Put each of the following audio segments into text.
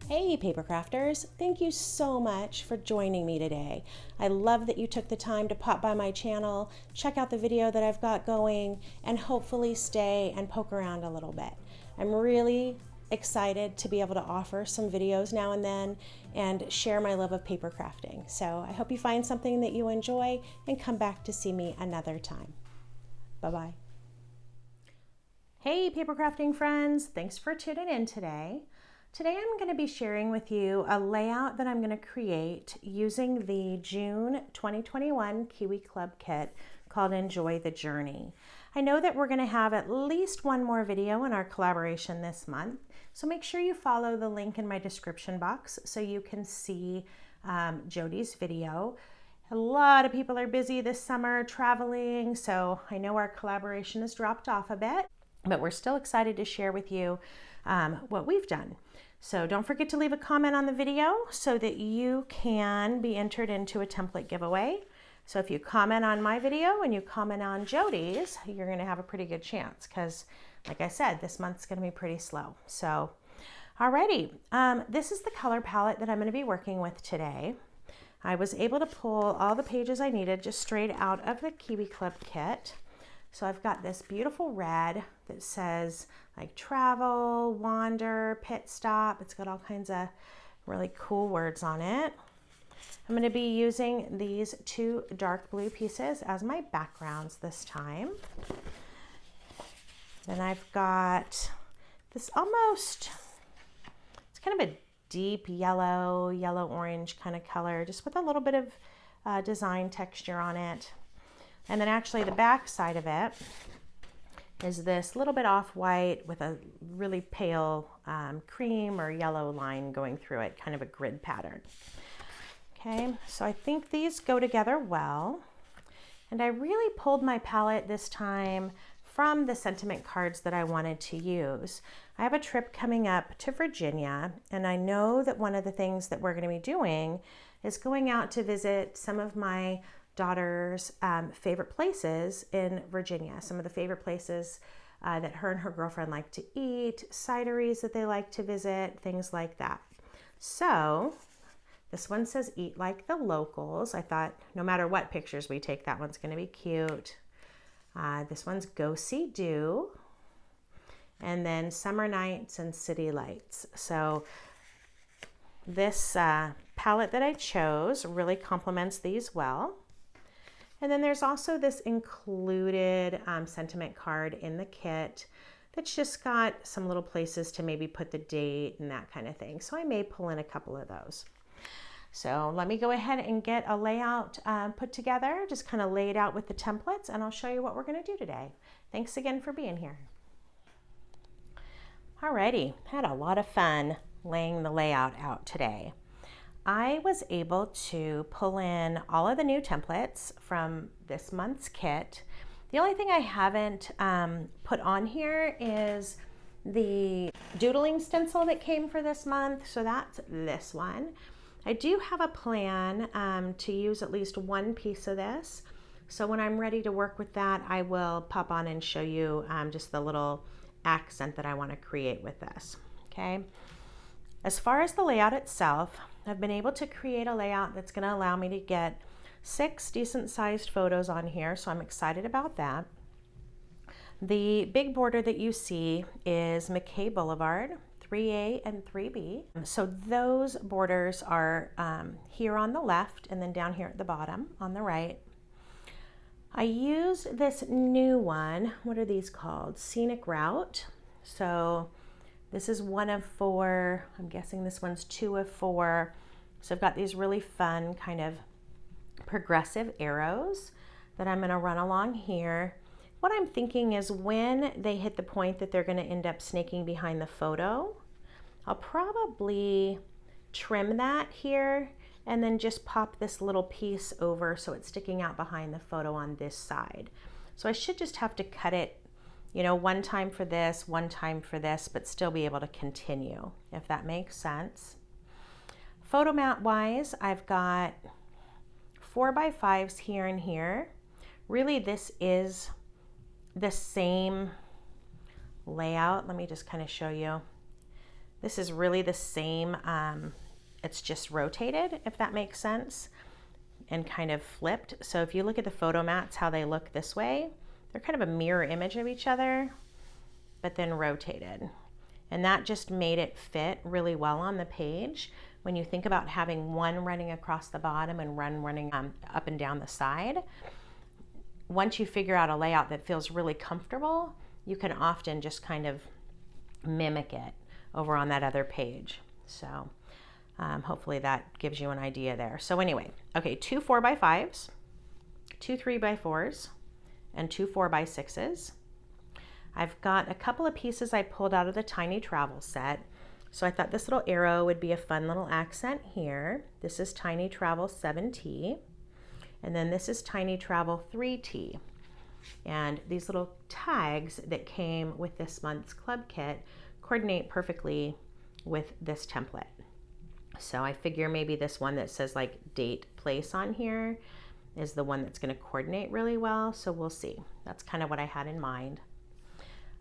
Hey paper crafters, thank you so much for joining me today. I love that you took the time to pop by my channel, check out the video that I've got going, and hopefully stay and poke around a little bit. I'm really excited to be able to offer some videos now and then and share my love of paper crafting. So I hope you find something that you enjoy and come back to see me another time. Bye-bye. Hey paper crafting friends, thanks for tuning in today. Today I'm going to be sharing with you a layout that I'm going to create using the June 2021 Kiwi Club Kit called Enjoy the Journey. I know that we're going to have at least one more video in our collaboration this month, so make sure you follow the link in my description box so you can see Jody's video. A lot of people are busy this summer traveling, so I know our collaboration has dropped off a bit, but we're still excited to share with you what we've done. So don't forget to leave a comment on the video so that you can be entered into a template giveaway. So if you comment on my video and you comment on Jody's, you're going to have a pretty good chance because, like I said, this month's going to be pretty slow. So alrighty, this is the color palette that I'm going to be working with today. I was able to pull all the pages I needed just straight out of the Kiwi Club Kit. So I've got this beautiful red that says like travel, wander, pit stop. It's got all kinds of really cool words on it. I'm going to be using these two dark blue pieces as my backgrounds this time. Then I've got this almost, it's kind of a deep yellow, yellow-orange kind of color, just with a little bit of design texture on it. And then actually the back side of it is this little bit off-white with a really pale cream or yellow line going through it, kind of a grid pattern. Okay, so I think these go together well. And I really pulled my palette this time from the sentiment cards that I wanted to use. I have a trip coming up to Virginia, and I know that one of the things that we're going to be doing is going out to visit some of my daughter's favorite places in Virginia, some of the favorite places that her and her girlfriend like to eat, cideries that they like to visit, things like that. So this one says eat like the locals. I thought no matter what pictures we take, that one's going to be cute. This one's go see do, and then summer nights and city lights. So this palette that I chose really complements these well. And then there's also this included sentiment card in the kit that's just got some little places to maybe put the date and that kind of thing. So I may pull in a couple of those. So let me go ahead and get a layout put together, just kind of lay it out with the templates, and I'll show you what we're going to do today. Thanks again for being here. Alrighty, had a lot of fun laying the layout out today. I was able to pull in all of the new templates from this month's kit. The only thing I haven't put on here is the doodling stencil that came for this month, so that's this one. I do have a plan to use at least one piece of this, so when I'm ready to work with that, I will pop on and show you just the little accent that I want to create with this, okay? As far as the layout itself, I've been able to create a layout that's going to allow me to get 6 decent sized photos on here, so I'm excited about that. The big border that you see is McKay Boulevard, 3A and 3B. So those borders are here on the left and then down here at the bottom on the right. I use this new one, what are these called? Scenic Route. So this is 1 of 4, I'm guessing this one's 2 of 4. So I've got these really fun kind of progressive arrows that I'm going to run along here. What I'm thinking is when they hit the point that they're going to end up snaking behind the photo, I'll probably trim that here and then just pop this little piece over so it's sticking out behind the photo on this side. So I should just have to cut it, you know, one time for this, one time for this, but still be able to continue, if that makes sense. Photo mat wise, I've got 4x5s here and here. Really, this is the same layout. Let me just kind of show you. This is really the same, it's just rotated, if that makes sense, and kind of flipped. So if you look at the photo mats, how they look this way, they're kind of a mirror image of each other, but then rotated. And that just made it fit really well on the page. When you think about having one running across the bottom and one running up and down the side, once you figure out a layout that feels really comfortable, you can often just kind of mimic it over on that other page. So hopefully that gives you an idea there. So anyway, okay, 2 4x5s, 2 3x4s, and 2 4x6s. I've got a couple of pieces I pulled out of the Tiny Travel set. So I thought this little arrow would be a fun little accent here. This is Tiny Travel 7T. And then this is Tiny Travel 3T. And these little tags that came with this month's club kit coordinate perfectly with this template. So I figure maybe this one that says like date place on here is the one that's going to coordinate really well. So we'll see. That's kind of what I had in mind.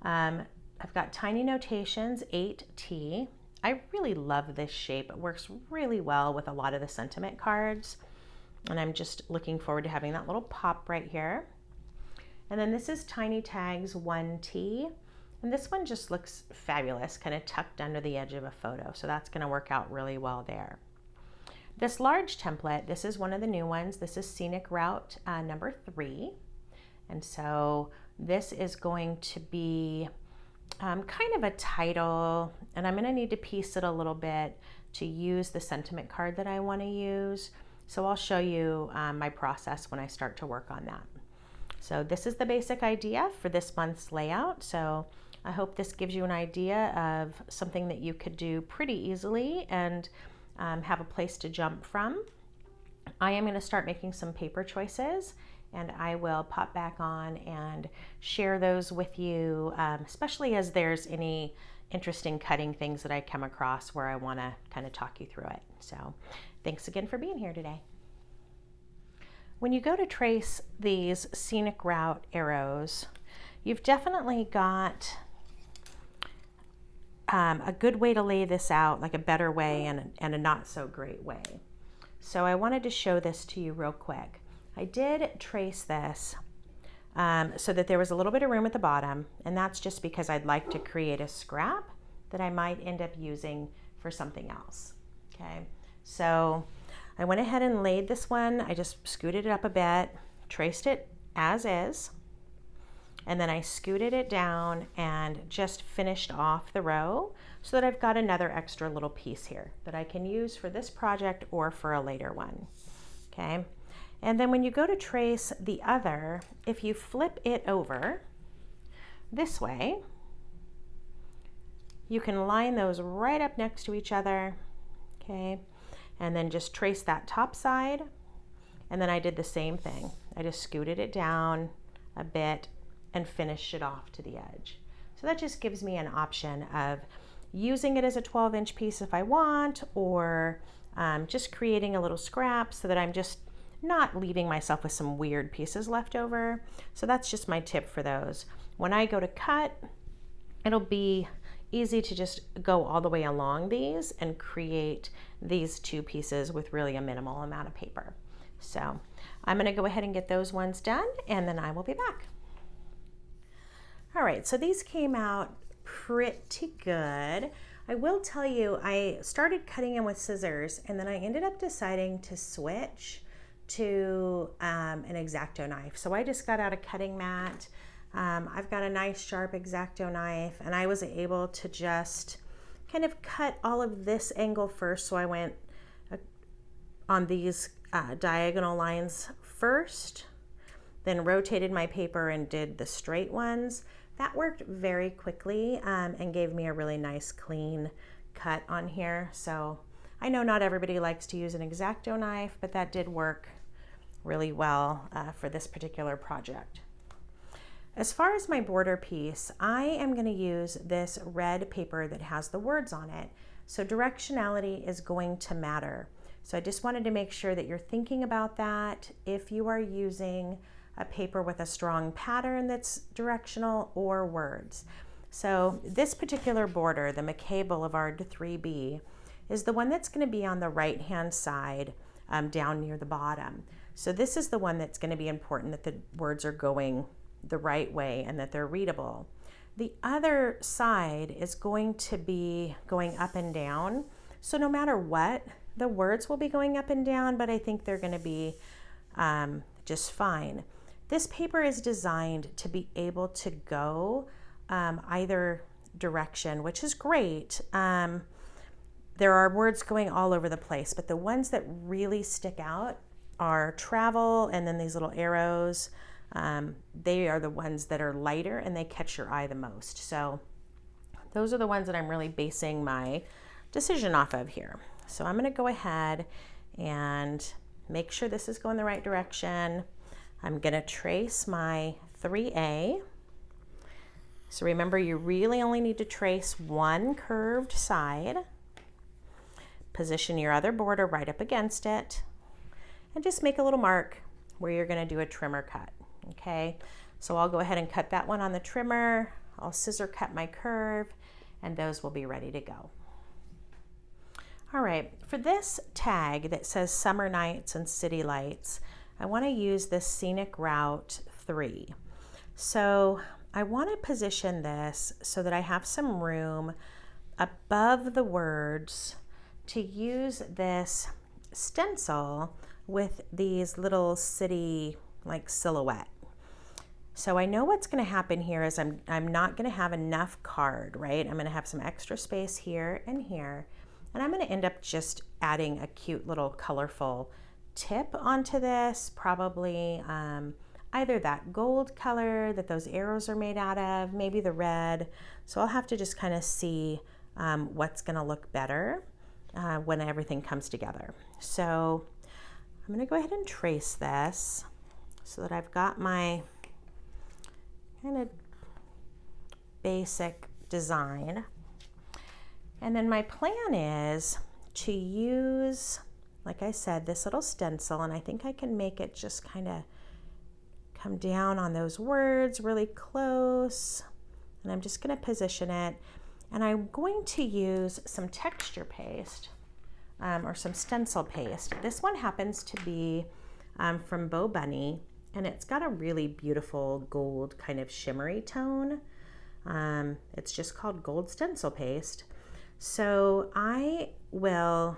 I've got Tiny Notations 8T. I really love this shape. It works really well with a lot of the sentiment cards. And I'm just looking forward to having that little pop right here. And then this is Tiny Tags 1T. And this one just looks fabulous, kind of tucked under the edge of a photo. So that's going to work out really well there. This large template, this is one of the new ones. This is Scenic Route number 3. And so this is going to be kind of a title, and I'm going to need to piece it a little bit to use the sentiment card that I want to use. So I'll show you my process when I start to work on that. So this is the basic idea for this month's layout. So I hope this gives you an idea of something that you could do pretty easily and have a place to jump from. I am going to start making some paper choices, and I will pop back on and share those with you, especially as there's any interesting cutting things that I come across where I want to kind of talk you through it. So thanks again for being here today. When you go to trace these scenic route arrows, you've definitely got a good way to lay this out, like a better way and a not so great way. So I wanted to show this to you real quick. I did trace this so that there was a little bit of room at the bottom, and that's just because I'd like to create a scrap that I might end up using for something else. Okay, so I went ahead and laid this one. I just scooted it up a bit, traced it as is, and then I scooted it down and just finished off the row so that I've got another extra little piece here that I can use for this project or for a later one. Okay. And then when you go to trace the other, if you flip it over this way, you can line those right up next to each other, okay? And then just trace that top side. And then I did the same thing. I just scooted it down a bit and finished it off to the edge. So that just gives me an option of using it as a 12-inch piece if I want, or just creating a little scrap so that I'm just not leaving myself with some weird pieces left over. So that's just my tip for those. When I go to cut, it'll be easy to just go all the way along these and create these two pieces with really a minimal amount of paper. So I'm going to go ahead and get those ones done, and then I will be back. All right, so these came out pretty good. I will tell you, I started cutting them with scissors, and then I ended up deciding to switch to an X-Acto knife. So I just got out a cutting mat. I've got a nice sharp X-Acto knife, and I was able to just kind of cut all of this angle first. So I went on these diagonal lines first, then rotated my paper and did the straight ones. That worked very quickly and gave me a really nice clean cut on here. So I know not everybody likes to use an X-Acto knife, but that did work really well for this particular project. As far as my border piece, I am going to use this red paper that has the words on it. So directionality is going to matter. So I just wanted to make sure that you're thinking about that if you are using a paper with a strong pattern that's directional or words. So this particular border, the McKay Boulevard 3B, is the one that's going to be on the right-hand side down near the bottom. So this is the one that's going to be important, that the words are going the right way and that they're readable. The other side is going to be going up and down. So no matter what, the words will be going up and down, but I think they're going to be just fine. This paper is designed to be able to go either direction, which is great. There are words going all over the place, but the ones that really stick out are travel and then these little arrows. They are the ones that are lighter and they catch your eye the most. So those are the ones that I'm really basing my decision off of here. So I'm going to go ahead and make sure this is going the right direction. I'm going to trace my 3A. So remember, you really only need to trace one curved side. Position your other border right up against it and just make a little mark where you're going to do a trimmer cut. Okay, so I'll go ahead and cut that one on the trimmer. I'll scissor cut my curve and those will be ready to go. All right, for this tag that says summer nights and city lights, I want to use this scenic route 3. So I want to position this so that I have some room above the words to use this stencil with these little city like silhouette. So I know what's going to happen here is I'm not going to have enough card, right? I'm going to have some extra space here and here. And I'm going to end up just adding a cute little colorful tip onto this, probably either that gold color that those arrows are made out of, maybe the red. So I'll have to just kind of see what's going to look better when everything comes together. So I'm going to go ahead and trace this so that I've got my kind of basic design. And then my plan is to use, like I said, this little stencil, and I think I can make it just kind of come down on those words really close. And I'm just going to position it. And I'm going to use some texture paste or some stencil paste. This one happens to be from Bo Bunny, and it's got a really beautiful gold kind of shimmery tone. It's just called gold stencil paste. So I will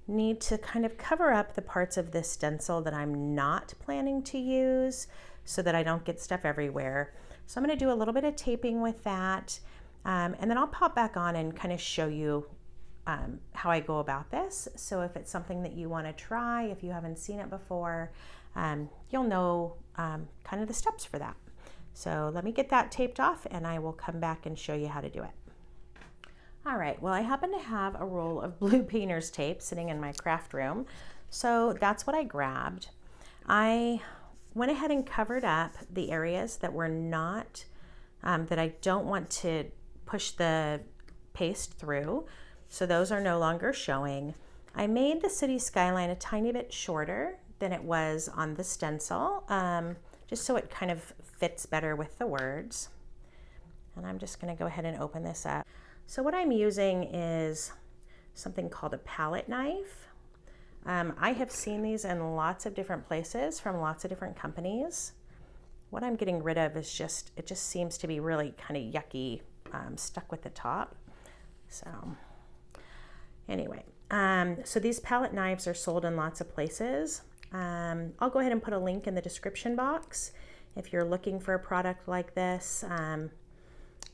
need to kind of cover up the parts of this stencil that I'm not planning to use so that I don't get stuff everywhere. So I'm going to do a little bit of taping with that, and then I'll pop back on and kind of show you how I go about this. So if it's something that you want to try, if you haven't seen it before, you'll know kind of the steps for that. So let me get that taped off and I will come back and show you how to do it. All right, well, I happen to have a roll of blue painter's tape sitting in my craft room, so that's what I grabbed. I went ahead and covered up the areas that were not, that I don't want to push the paste through, so those are no longer showing. I made the city skyline a tiny bit shorter than it was on the stencil, just so it kind of fits better with the words. And I'm just going to go ahead and open this up. So what I'm using is something called a palette knife. I have seen these in lots of different places from lots of different companies. What I'm getting rid of is it just seems to be really kind of yucky, stuck with the top. So anyway, so these palette knives are sold in lots of places. I'll go ahead and put a link in the description box if you're looking for a product like this,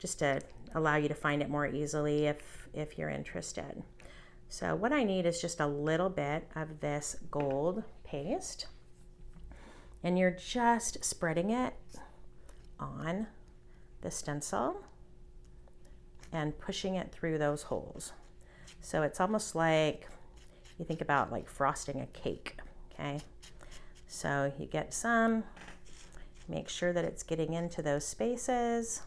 just to allow you to find it more easily if you're interested. So what I need is just a little bit of this gold paste, and you're just spreading it on the stencil and pushing it through those holes. So it's almost like you think about like frosting a cake, okay? So you get some, make sure that it's getting into those spaces,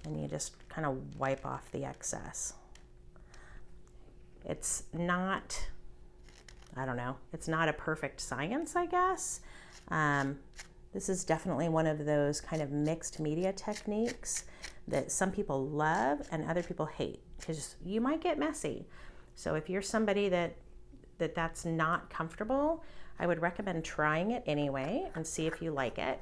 and you just kind of wipe off the excess. It's not, I don't know, it's not a perfect science, I guess, This is definitely one of those kind of mixed media techniques that some people love and other people hate, because you might get messy. So if you're somebody that's not comfortable, I would recommend trying it anyway and see if you like it.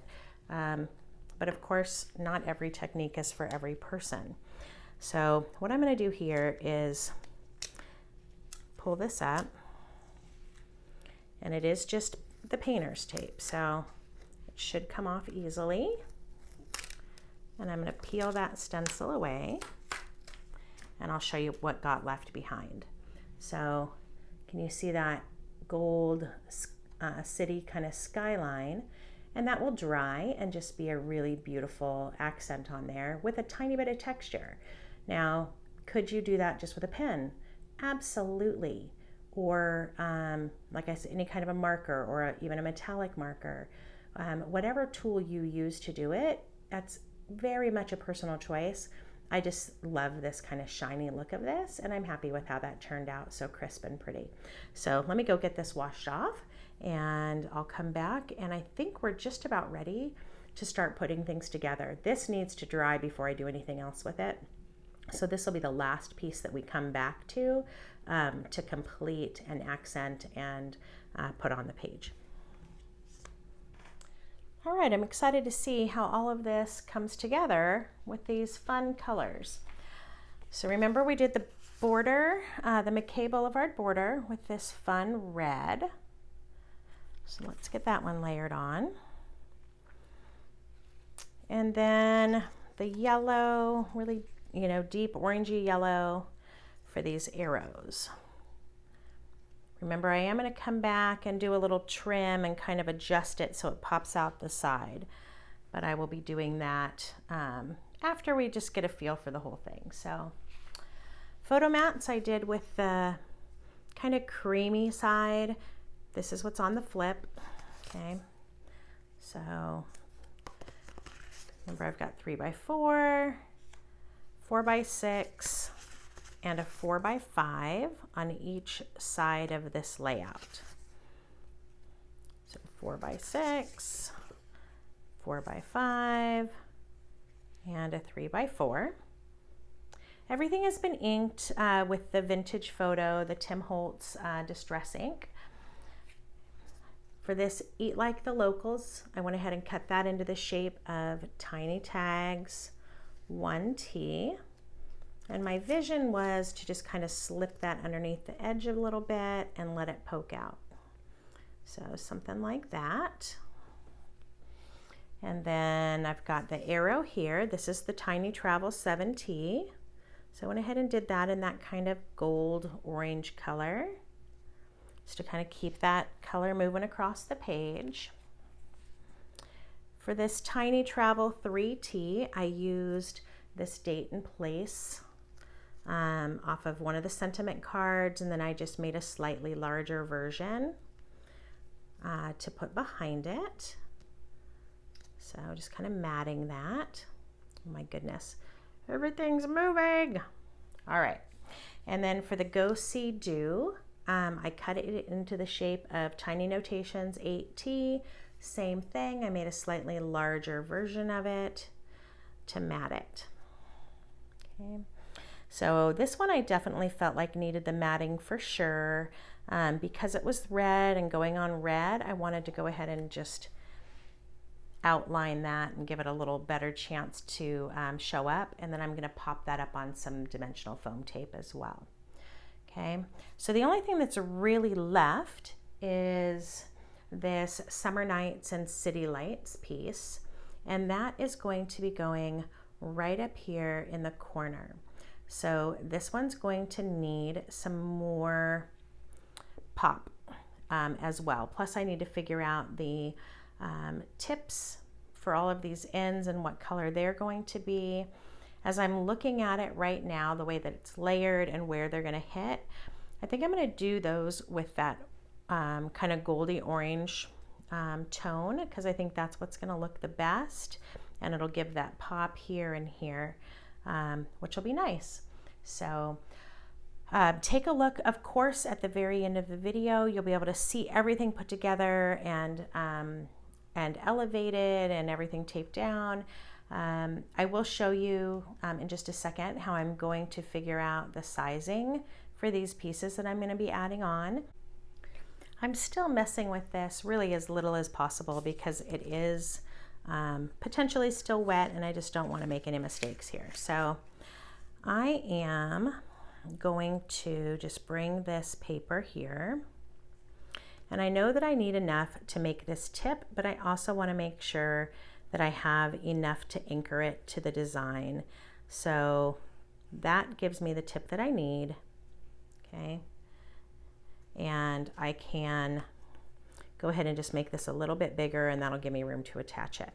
But of course, not every technique is for every person. So what I'm going to do here is pull this up, and it is just the painter's tape, so it should come off easily. And I'm going to peel that stencil away, and I'll show you what got left behind. So can you see that gold city kind of skyline? And that will dry and just be a really beautiful accent on there with a tiny bit of texture. Now, could you do that just with a pen? Absolutely. Or like I said, any kind of a marker, or even a metallic marker. Whatever tool you use to do it, that's very much a personal choice. I just love this kind of shiny look of this, and I'm happy with how that turned out, so crisp and pretty. So let me go get this washed off, and I'll come back, and I think we're just about ready to start putting things together. This needs to dry before I do anything else with it. So this will be the last piece that we come back to complete and accent and put on the page. All right, I'm excited to see how all of this comes together with these fun colors. So remember, we did the border, the McKay Boulevard border with this fun red. So let's get that one layered on. And then the yellow, really, deep orangey yellow for these arrows. Remember, I am going to come back and do a little trim and kind of adjust it so it pops out the side. But I will be doing that after we just get a feel for the whole thing. So photo mats I did with the kind of creamy side. This is what's on the flip. Okay. So remember, I've got 3x4, 4x6, and a 4x5 on each side of this layout. So 4x6, 4x5, and a 3x4. Everything has been inked with the vintage photo, the Tim Holtz Distress ink. For this Eat Like the Locals, I went ahead and cut that into the shape of tiny tags, 1T. And my vision was to just kind of slip that underneath the edge a little bit and let it poke out. So something like that. And then I've got the arrow here. This is the Tiny Travel 7T. So I went ahead and did that in that kind of gold orange color, just to kind of keep that color moving across the page. For this Tiny Travel 3T, I used this date and place off of one of the sentiment cards, and then I just made a slightly larger version to put behind it. So just kind of matting that. Oh my goodness, everything's moving. All right, and then for the Go See Do, I cut it into the shape of Tiny Notations 8T. Same thing, I made a slightly larger version of it to mat it. Okay. So this one I definitely felt like needed the matting for sure. Because it was red and going on red, I wanted to go ahead and just outline that and give it a little better chance to show up. And then I'm going to pop that up on some dimensional foam tape as well. Okay, so the only thing that's really left is this Summer Nights and City Lights piece. And that is going to be going right up here in the corner. So this one's going to need some more pop as well. Plus I need to figure out the tips for all of these ends and what color they're going to be. As I'm looking at it right now, the way that it's layered and where they're going to hit, I think I'm going to do those with that kind of goldy orange tone, because I think that's what's going to look the best, and it'll give that pop here and here, which will be nice. So take a look, of course, at the very end of the video. You'll be able to see everything put together and and elevated and everything taped down. I will show you in just a second how I'm going to figure out the sizing for these pieces that I'm going to be adding on. I'm still messing with this really as little as possible because it is potentially still wet and I just don't want to make any mistakes here. So I am going to just bring this paper here. And I know that I need enough to make this tip, but I also want to make sure that I have enough to anchor it to the design. So that gives me the tip that I need, okay? And I can go ahead and just make this a little bit bigger and that'll give me room to attach it,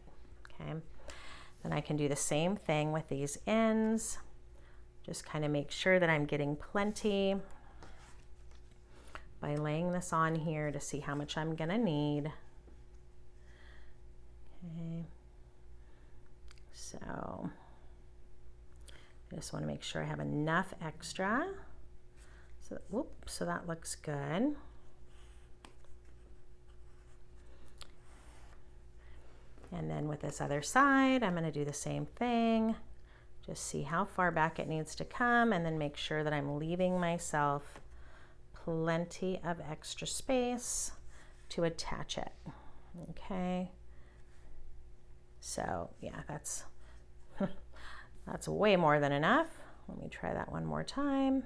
okay? Then I can do the same thing with these ends. Just kind of make sure that I'm getting plenty by laying this on here to see how much I'm gonna need. Okay, so I just want to make sure I have enough extra. So, whoop, so that looks good. And then with this other side, I'm going to do the same thing. Just see how far back it needs to come and then make sure that I'm leaving myself plenty of extra space to attach it. Okay. So yeah, that's that's way more than enough. Let me try that one more time.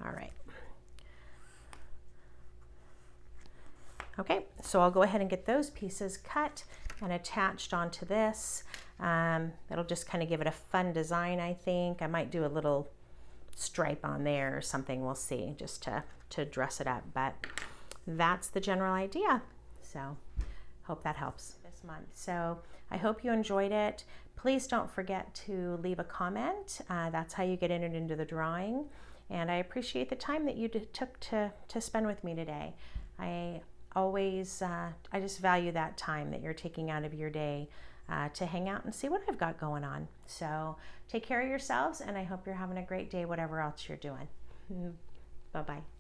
All right. Okay, so I'll go ahead and get those pieces cut and attached onto this. That'll just kind of give it a fun design, I think. I might do a little stripe on there or something, we'll see, just to dress it up. But that's the general idea. So hope that helps this month. So I hope you enjoyed it. Please don't forget to leave a comment. That's how you get entered into the drawing. And I appreciate the time that you took to spend with me today. I just value that time that you're taking out of your day to hang out and see what I've got going on. So take care of yourselves, and I hope you're having a great day, whatever else you're doing. Bye-bye.